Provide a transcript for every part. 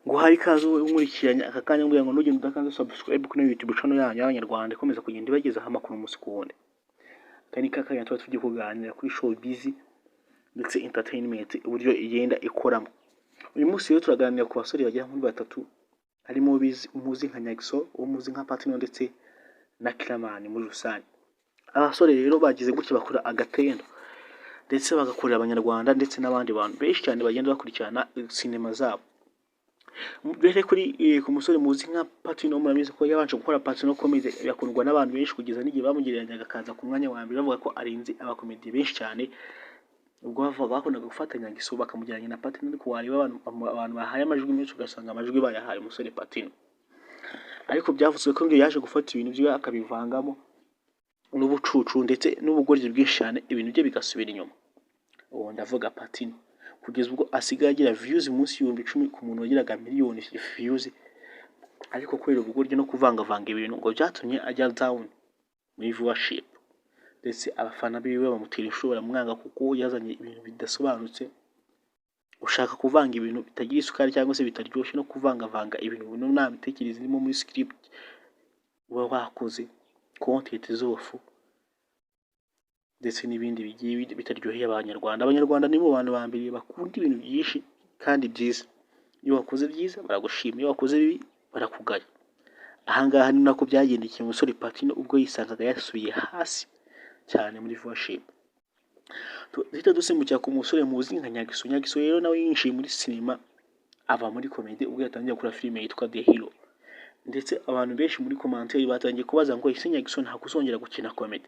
ngo hari ikaze unkurikiranye aka kanya ngo nugende udakanze subscribe kuri YouTube channel yanyu y'Abanyarwanda ikomeza kugenda ibagezaho amakuru umunsi ku wundi. Kandi kakanya tuba tugiye kuganira kuri show busy ndetse entertainment uburyo igenda ikoramo. Uyu munsi rero turaganira ku basore bagera muri batatu harimo muzi nka Nyaxo, umuzi nka Pattino ndetse na Kiramani muri rusange. Abasore rero bagize gutya bakora agatendo ndetse bagakorera Abanyarwanda ndetse n'abandi bantu benshi cyane bagenda bakurikirana sinema zabo. Mbere kuri ku musore muzi nka Pattino murabizi ko yabanje gukora Pattino comedy yakundwa n'abantu benshi kugeza n'igihe bamugereranyaga akaza ku mwanya wa mbere bavuga ko arinzi abakomedi benshi cyane. Ubwo bavuga bakundaga gufatanya Nyaxo bakamugeranya na Pattino ariko wareba abantu bahaye amajwi menshi ugasanga amajwi bayahaye umusore Pattino. Ariko byavuzwe ko ngo yaje gufata ibintu byo akabivangamo n'ubucucu ndetse n'ubugoryi bwinshi cyane ibintu bye bigasubira inyuma. Uwo ndavuga Pattino kugeza ubwo asigaye agira views munsi y'ibihumbi 10 ku muntu wagiraga miliyoni views, ariko kubera ubugoryi no kuvangavanga ibintu ngo byatumye ajya down muri viewership ndetse abafana biwe bamutera ishobora mwanga kuko yazanye ibintu bidasobanutse, ushaka kuvanga ibintu bitagira isukari cyangwa se bitaryoshye no kuvangavanga ibintu nta mitekerereze irimo muri script uba wakoze content zofu ndetse n'ibindi bigiye bitaryoheye Abanyarwanda. Abanyarwanda nibo bantu bambere bakunda ibintu byinshi kandi byiza. Iyo wakoze byiza baragushima, iyo wakoze bibi barakugaya. Ahangaha ni nako byagendekeye umusore Pattino ubwo yisangaga yasubiye hasi cyane muri viewership. Duhita dusimbukira ku musore muzi nka Nyaxo. Nyaxo rero nawe yinjiye muri sinema ava muri comedy ubwo yatangiye gukora filime yitwa The Hero, ndetse abantu benshi muri commentaire batangiye kubaza ngo ese Nyaxo nta kuzongera gukina comedy.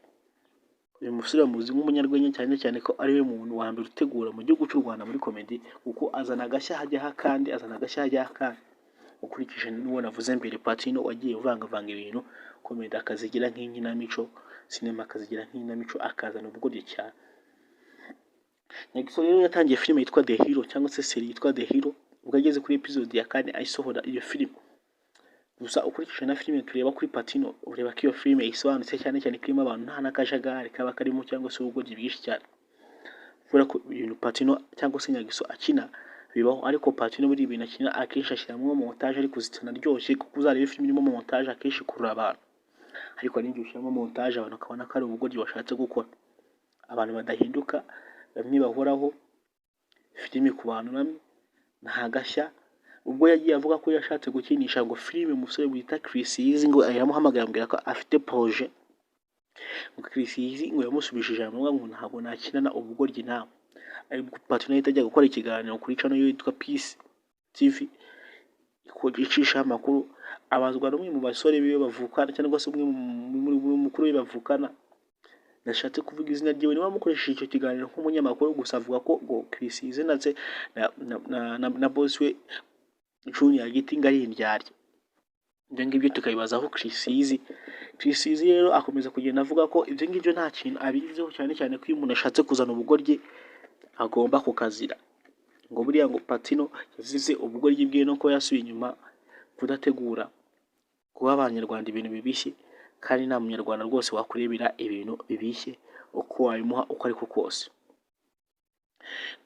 Uyu musore muzi nk'umunyarwenya cyane ko ari we muntu wa mbere utegura mu gihugu cy'u Rwanda muri comedy kuko azana agashya hajyaho kandi ukurikije n'uwo navuze mbere Pattino wagiye uvangavanga ibintu comedy akazigira nk'inkinamico, sinema akazigira nk'inkinamico akazana ubugoryi cyane. Nyaxo rero yatangiye filime yitwa The Hero cyangwa se serie yitwa The Hero ubwo ageze kuri episode ya 4 ayisohora iyo filime. Gusa ukurikije na filime tureba kuri Pattino ureba ko iyo filime isobanutse cyane kirimo abantu nta nakajagari kaba karimo cyangwa se ubugoryi bwinshi cyane. Kubera ko ibintu Pattino cyangwa se Nyaxo akina bibaho, ariko Pattino buri ibintu akina akenshi ashyiramo montage ariko zitana ryoshye kuko uzareba filime irimo montage akenshi kurura abantu, ariko ari ushyiramo montage abantu akabona ko ari ubugoryi washatse gukora. Abantu badahinduka bamwe bahoraho filime ku bantu bamwe nta gashya. Ubwo yagiye avuga ko yashatse gukinisha ngo filime umusore wita Chris Yizi ngo ayamuhamagara ambwira ko afite projet, ngo Chris Yizi ngo yamusubishije amwe ngo ntabwo nakinana ubugoryi nawe. Ariko Pattino yitajya gukora ikiganiro kuri channel yitwa Peace TV icisha amakuru, abazwa n'umwe mu basore biwe bavukana cyangwa se umwe mu mukuru we bavukana, nashatse kuvuga izina ryiwe niba mukoresheje icyo kiganiro nk'umunyamakuru gusa avuga ko ngo Chris Yizi ndetse na boss we Junior Giti ngari indyarya. Ibyo ngibyo tukabibazaho Chris Yizi rero akomeza kugenda avuga ko ibyo ngibyo nta kintu abiziho cyane ko iyo umuntu ashatse kuzana ubugoryi agomba kukazira. Ngo buriya ngo Pattino yazize ubugoryi bwe no ko yasubiye inyuma kudategura kuba Abanyarwanda ibintu bibishye, kandi nta munyarwanda rwose wakurebera ibintu bibishye uko wabimuha uko ariko kose.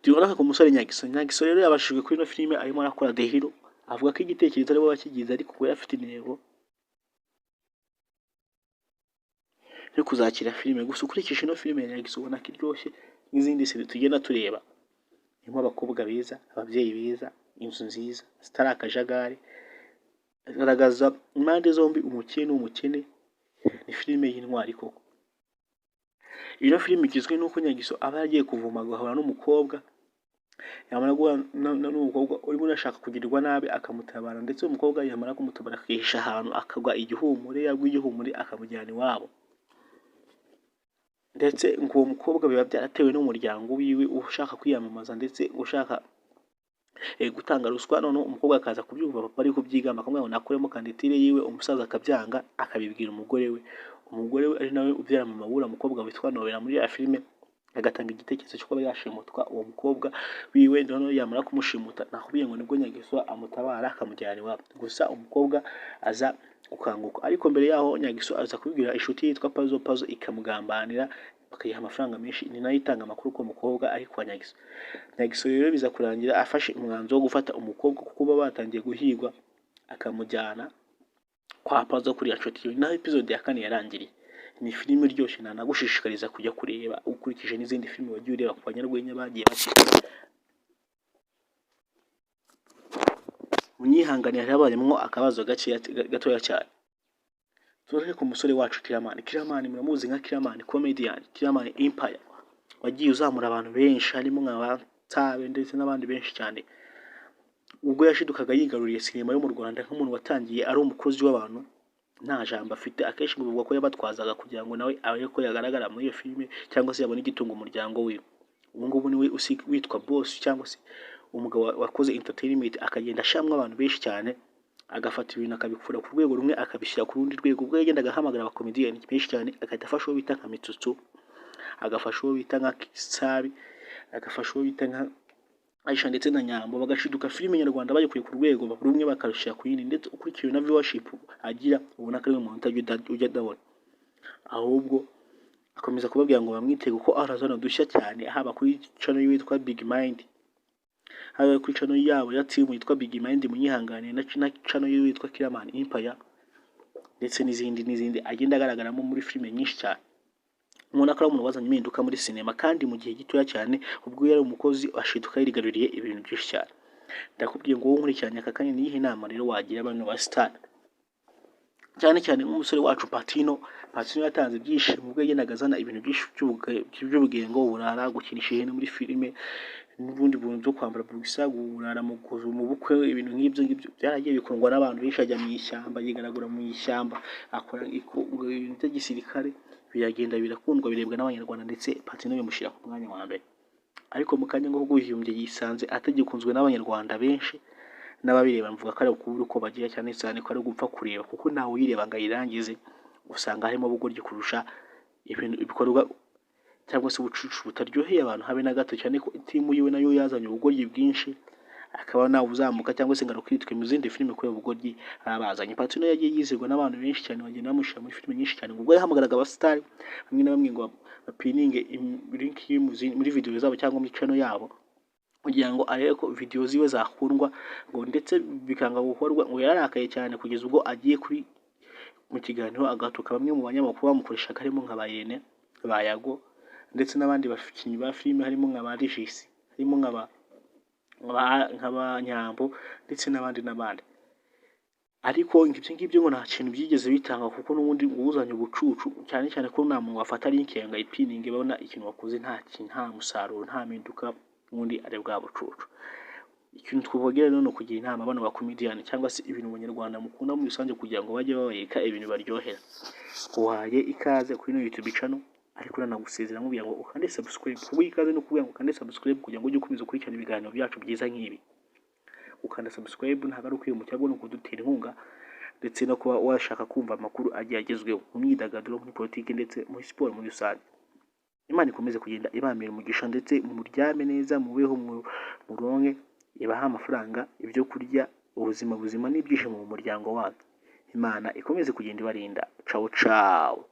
Tubona ko umusore Nyaxo rero yabashijwe kuri no filime arimo arakora The Hero, avuga ko igitekerezo ari bo bakigize ariko ko yafite intego yo kuzakira filime. Gusa ukurikije no filime ya Nyaxo ubona ko iryoshye n'izindi serie tugenda tureba, irimo abakobwa beza, ababyeyi beza, inzu nziza zitari akajagari, agaragaza impande zombi umukene n'umukene. Ni filime y'intwari koko. Iyo filime igizwe n'uko Nyaxo aba yagiye kuvuma agahura n'umukobwa, yamara guhura n'umukobwa urimo urashaka kugirirwa nabi akamutabara, ndetse umukobwa yamara kumutabara akihisha ahantu akagwa igihumure, yagwa igihumure akamujyana iwabo. Ndetse ngo uwo mukobwa biba byaratewe n'umuryango wiwe ushaka kwiyamamaza ndetse ushaka gutanga ruswa, none umukobwa akaza kubyumva papa ari kubyigamba akamubwira ngo nakuremo kandidatire yiwe, umusaza akabyanga akabibwira umugore we ari nawe ubyara mu mabura umukobwa witwa Nobera muri ya filime, agatanga igitekerezo cyo kuba yashimutwa uwo mukobwa wiwe, none yamara kumushimuta nakubwiye ngo nibwo Nyaxo amutabara akamujyana iwabo. Gusa umukobwa aza gukanguka, ariko mbere yaho Nyaxo aza kubwira inshuti yitwa Pazo ikamugambanira bakayiha amafaranga menshi, ni nayo itanga amakuru ko umukobwa ari kwa Nyaxo. Nyaxo rero biza kurangira afashe umwanzuro wo gufata umukobwa kuko baba batangiye guhigwa, akamujyana kwa Pazo kuri Nshuti TV. Naho episode ya 4 yarangiriye. Ni filime iryoshye, nagushishikariza kujya kureba ukurikije n'izindi filime wagiye ureba ku banyarwenya bagiye bakina. Munyihanganira habayemo akabazo gatoya cyane. Tureke ku musore wacu Kiramani muramuzi nka Kiramani comedian, Kiramani Empire, wagiye uzamura abantu benshi harimo nk'abatabe ndetse n'abandi benshi cyane. Ubwo yashidukaga yigaruriye sinema yo mu Rwanda nk'umuntu watangiye ari umukozi w'abantu nta jambo afite, akenshi ngo ko yabatwazaga kugira ngo nawe abe ko yagaragara muri iyo filime cyangwa se yabona igitungo umuryango we. Ubu ngubu niwe witwa boss cyangwa se umugabo wakoze entertainment, akagenda ashamwa abantu benshi cyane, agafata ibintu akabikura ku rwego rumwe akabishyira ku rundi rwego. Ubwo yagendaga ahamagara abakomedian benshi cyane, agahita afasha uwo bita nka Mitsutsu, agafasha uwo bita nka Kisabi, agafasha uwo bita nka Aisha ndetse na Nyambo, bagashiduka filime nyarwanda bayikuye ku rwego rumwe bakarushyira ku yindi, ndetse ukurikiye na viewership agira ubona ko ari umuntu ujya dabona. Ahubwo akomeza kubabwira ngo bamwitege uko arazana dushya cyane, haba kuri channel yitwa Big Mind, haba kuri channel yabo ya team yitwa Big Mind Munyihanganire, na channel yitwa Kiramani Empire, ndetse n'izindi agenda agaragaramo muri filime nyinshi cyane. Umuntu akora umuntu wazanye impinduka muri sinema kandi mu gihe gitoya cyane, ubwo yari umukozi ashiduka yirigaruriye ibintu byinshi cyane. Ndakubwiye ngo wowe nkurikiranye aka kanya niyihe nama rero wagira abantu ba star, cyane cyane nk'umusore wacu Pattino yatanze byishimo ubwo yagendaga azana ibintu byinshi by'ubugengo, burara, gukinisha ihene muri filime n'ubundi buntu byo kwambara bugisa, burara mu bukwe, ibintu nk'ibyo byaragiye bikundwa n'abantu benshi. Ajya mu ishyamba, yigaragura mu ishyamba, akora ibintu by'igisirikare, biragenda birakundwa, birebwa n'abanyarwanda, ndetse Pattino bimushyira ku mwanya wa mbere. Ariko mu kanya ngo guhimbye yisanze atagikunzwe n'abanyarwanda benshi, n'ababireba mvuga ko ari ukubura uko bagira, cyane cyane ko ari gupfa kureba kuko ntawe uyireba ngo ayirangize. Usanga harimo bugoryi kurusha ibintu bikorwa cyangwa se ubucucu butaryoheye abantu habe na gato, cyane ko timu yiwe nayo yazanye ubugoryi bwinshi, akaba nawe uzamuka cyangwa se ngaro kwitwe mu zindi filime kubera ubugoryi abazanye. Pattino yagiye yizerwa n'abantu benshi cyane, bagenda bamushyira muri filime nyinshi cyane. Ubwo yahamagaraga abasitari bamwe na bamwe ngo bapininge link muri video zabo cyangwa muri channel yabo, kugira ngo arebe ko video ziwe zakundwa, ngo ndetse bikanga gukorwa. Ngo yararakaye cyane kugeza ubwo agiye kuri mu kiganiro agatuka bamwe mu banyamakuru bamukoreshaga, harimo nka Bayene, Bayago, ndetse n'abandi bakinnyi ba filime harimo nka ba Regis, harimo nk'abanyambo, ndetse n'abandi. Ariko ibyo ngibyo ngo nta kintu byigeze bitanga, kuko n'ubundi uzanye ubucucu, cyane cyane ko nta muntu wafata link ngo ayipininge babona ikintu wakoze nta musaruro, nta mpinduka, n'ubundi ari bwa bucucu. Ikintu twubogera no kugira inama abana ba comedian cyangwa se ibintu abanyarwanda mukunda mu bisanzwe, kugira ngo bajye babayeka ibintu baryohera. Uhaye ikaze kuri no YouTube channel, ariko nanagusezera nkubwira ngo ukande subscribe. Kuba ikaze no kubwira ngo ukande subscribe kugira ngo ujye ukomeza kurikirana ibiganiro byacu byiza nk'ibi. Ukanda subscribe ntabwo ari ukwiye umucyago no kudutera inkunga, ndetse no kuba washaka kumva amakuru agiye agezweho mu myidagaduro, muri politiki, ndetse muri siporo muri rusange. Imana ikomeze kugenda ibamira umugisha, ndetse muryame neza, mubeho muronke, ibaha amafaranga, ibyo kurya, ubuzima buzima n'ibyishimo mu muryango wacu. Imana ikomeze kugenda ibarinda. Ciao ciao.